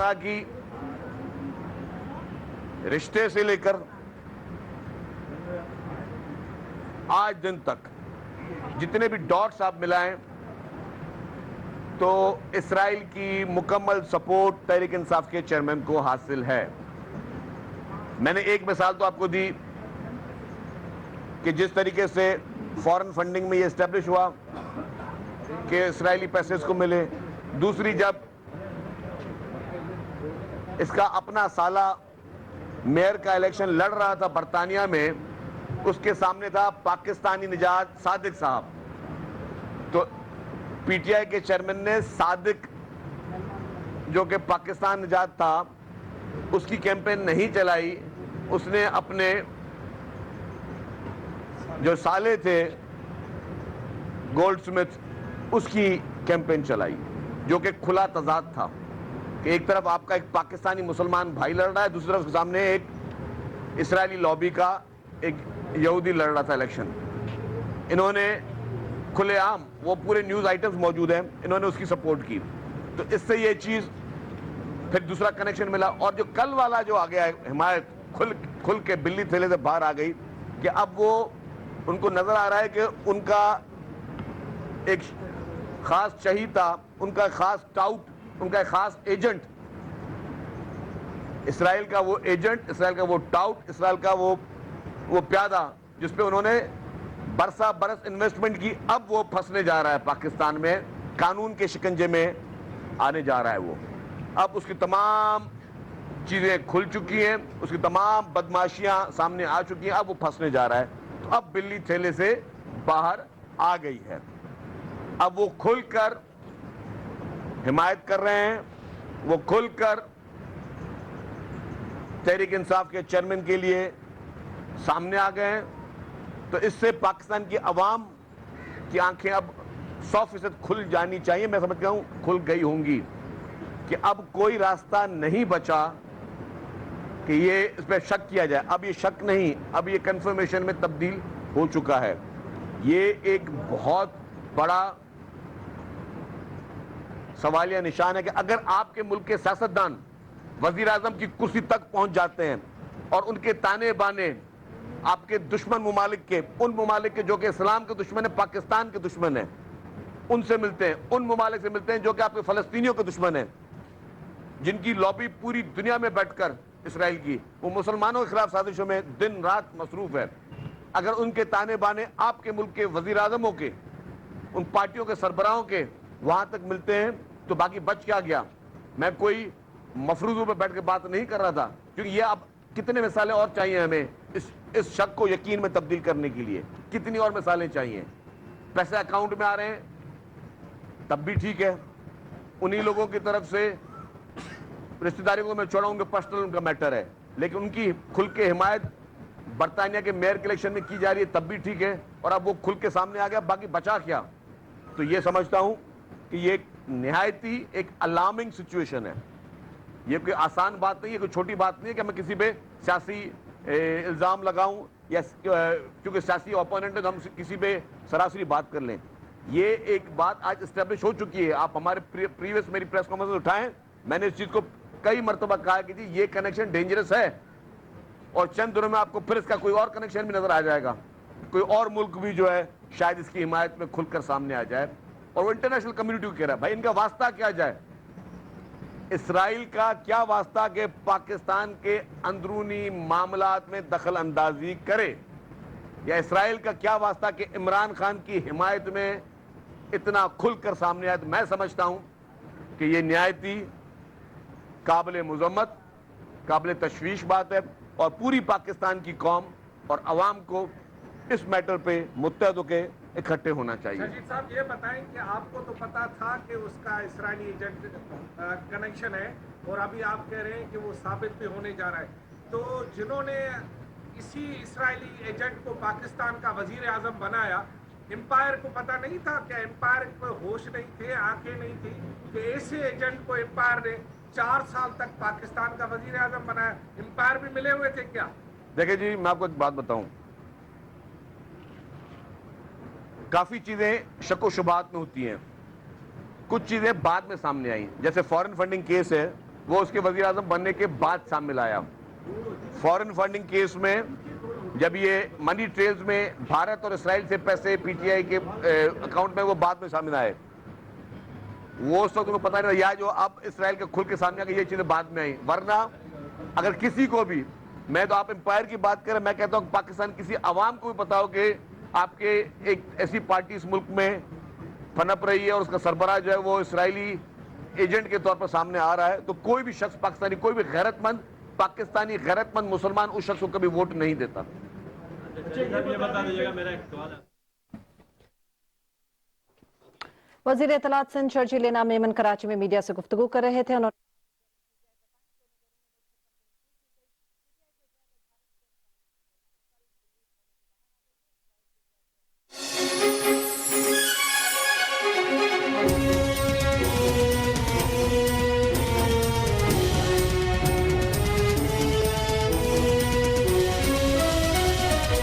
طرح کی رشتے سے لے کر آج دن تک جتنے بھی ڈاٹس آپ ملائیں تو اسرائیل کی مکمل سپورٹ تحریک انصاف کے چیئرمین کو حاصل ہے. میں نے ایک مثال تو آپ کو دی کہ جس طریقے سے فورن فنڈنگ میں یہ اسٹیبلش ہوا کہ اسرائیلی پیسے اس کو ملے. دوسری جب اس کا اپنا سالہ میئر کا الیکشن لڑ رہا تھا برطانیہ میں, اس کے سامنے تھا پاکستانی نژاد صادق صاحب, تو پی ٹی آئی کے چیئرمین نے صادق جو کہ پاکستان نژاد تھا اس کی کیمپین نہیں چلائی, اس نے اپنے جو سالے تھے گولڈ سمتھ اس کی کیمپین چلائی, جو کہ کھلا تضاد تھا کہ ایک طرف آپ کا ایک پاکستانی مسلمان بھائی لڑ رہا ہے, دوسری طرف اس کے سامنے ایک اسرائیلی لابی کا ایک یہودی لڑ رہا تھا الیکشن. انہوں نے کھلے عام, وہ پورے نیوز آئٹمز موجود ہیں, انہوں نے اس کی سپورٹ کی. تو اس سے یہ چیز پھر دوسرا کنیکشن ملا. اور جو کل والا جو آ گیا ہے حمایت کھل کے بلی تھیلے سے باہر آ گئی کہ اب وہ ان کو نظر آ رہا ہے کہ ان کا ایک خاص چہیتا, ان کا خاص ٹاؤٹ, ان کا ایک خاص ایجنٹ, اسرائیل کا وہ ایجنٹ, اسرائیل کا وہ ٹاؤٹ, اسرائیل کا وہ پیادہ جس پہ انہوں نے برسا برس انویسٹمنٹ کی, اب وہ پھنسنے جا رہا ہے پاکستان میں, قانون کے شکنجے میں آنے جا رہا ہے. وہ اب اس کی تمام چیزیں کھل چکی ہیں, اس کی تمام بدماشیاں سامنے آ چکی ہیں, اب وہ پھنسنے جا رہا ہے. تو اب بلی تھیلے سے باہر آ گئی ہے, اب وہ کھل کر حمایت کر رہے ہیں, وہ کھل کر تحریک انصاف کے چیئرمین کے لیے سامنے آ گئے ہیں. تو اس سے پاکستان کی عوام کی آنکھیں اب 100% کھل جانی چاہیے, میں سمجھتا ہوں کھل گئی ہوں گی, کہ اب کوئی راستہ نہیں بچا کہ یہ اس پہ شک کیا جائے. اب یہ شک نہیں, اب یہ کنفرمیشن میں تبدیل ہو چکا ہے. یہ ایک بہت بڑا سوالیہ نشان ہے کہ اگر آپ کے ملک کے سیاستدان وزیر اعظم کی کرسی تک پہنچ جاتے ہیں اور ان کے تانے بانے آپ کے دشمن ممالک کے, ان ممالک کے جو کہ اسلام کے دشمن ہیں, پاکستان کے دشمن ہیں, ان سے ملتے ہیں, ان ممالک سے ملتے ہیں جو کہ آپ کے فلسطینیوں کے دشمن ہیں, جن کی لابی پوری دنیا میں بیٹھ کر اسرائیل کی وہ مسلمانوں کے خلاف سازشوں میں دن رات مصروف ہے. اگر ان کے تانے بانے آپ کے ملک کے وزیر اعظموں کے, ان پارٹیوں کے سربراہوں کے وہاں تک ملتے ہیں تو باقی بچ کیا گیا. میں کوئی مفروضوں پہ بیٹھ کے بات نہیں کر رہا تھا, کیونکہ یہ اب کتنے مثالیں اور چاہیے ہمیں اس شک کو یقین میں تبدیل کرنے کے لیے, کتنی اور مثالیں چاہیے. پیسے اکاؤنٹ میں آ رہے ہیں تب بھی ٹھیک ہے, انہی لوگوں کی طرف سے رشتہ داری کو میں چھوڑاؤں گا, پرسنل ان کا میٹر ہے, لیکن ان کی کھل کے حمایت برطانیہ کے میئر کے الیکشن میں کی جا رہی ہے تب بھی ٹھیک ہے. اور اب وہ کھل کے سامنے آ گیا, باقی بچا کیا. تو یہ سمجھتا ہوں کہ یہ ایک نہایتی ایک الارمنگ سچویشن ہے. یہ کوئی آسان بات نہیں ہے, کوئی چھوٹی بات نہیں ہے کہ میں کسی پہ سیاسی الزام لگاؤں یا کیونکہ سیاسی اوپوننٹ ہے تو ہم کسی پہ سراسری بات کر لیں. یہ ایک بات آج اسٹیبلش ہو چکی ہے. آپ ہمارے پریویس میری پریس کانفرنس اٹھائیں, میں نے اس چیز کو کئی مرتبہ کہا کہ جی یہ کنیکشن ڈینجرس ہے, اور چند دنوں میں آپ کو پھر اس کا کوئی اور کنیکشن بھی نظر آ جائے گا, کوئی اور ملک بھی جو ہے شاید اس کی حمایت میں کھل کر سامنے آ جائے. اور وہ انٹرنیشنل کمیونٹی کو کہہ رہا ہے بھائی ان کا واسطہ کیا جائے, اسرائیل کا کیا واسطہ کہ پاکستان کے اندرونی معاملات میں دخل اندازی کرے, یا اسرائیل کا کیا واسطہ کہ عمران خان کی حمایت میں اتنا کھل کر سامنے آئے. تو میں سمجھتا ہوں کہ یہ نہایتی قابل مذمت, قابل تشویش بات ہے, اور پوری پاکستان کی قوم اور عوام کو اس میٹر پہ متحد ہو کے اکٹھے ہونا چاہیے. شاہد صاحب یہ بتائیں کہ آپ کو تو پتا تھا کہ اس کا اسرائیلی ایجنٹ کنیکشن ہے, اور ابھی آپ کہہ رہے ہیں کہ وہ ثابت بھی ہونے جا رہا ہے, تو جنہوں نے اسی اسرائیلی ایجنٹ کو پاکستان کا وزیر اعظم بنایا, امپائر کو پتہ نہیں تھا کہ امپائر کو ہوش نہیں تھے, آنکھیں نہیں تھی کہ ایسے ایجنٹ کو امپائر نے 4 سال تک پاکستان کا وزیر اعظم بنایا؟ امپائر بھی ملے ہوئے تھے کیا؟ دیکھیں جی میں آپ کو ایک بات بتاؤں, کافی چیزیں شک و شبہات میں ہوتی ہیں, کچھ چیزیں بعد میں سامنے آئیں. جیسے فورن فنڈنگ کیس ہے, وہ اس کے وزیر اعظم بننے کے بعد سامنے آیا. فورن فنڈنگ کیس میں جب یہ منی ٹریلز میں بھارت اور اسرائیل سے پیسے پی ٹی آئی کے اکاؤنٹ میں وہ بعد میں سامنے آئے, وہ اس وقت ان کو پتہ نہیں رہا, جو اب اسرائیل کے کھل کے سامنے آ کہ یہ چیزیں بعد میں آئیں. ورنہ اگر کسی کو بھی, میں تو آپ امپائر کی بات کریں, میں کہتا ہوں پاکستان کسی عوام کو بھی پتا ہو کہ آپ کے ایک ایسی پارٹی اس ملک میں پنپ رہی ہے اور اس کا سربراہ جو ہے وہ اسرائیلی ایجنٹ کے طور پر سامنے آ رہا ہے, تو کوئی بھی شخص پاکستانی, کوئی بھی غیرت مند پاکستانی غیرت مند مسلمان اس شخص کو کبھی ووٹ نہیں دیتا. وزیر اطلاعات سندھ شرجیل انعام میمن کراچی میں میڈیا سے گفتگو کر رہے تھے. انہوں نے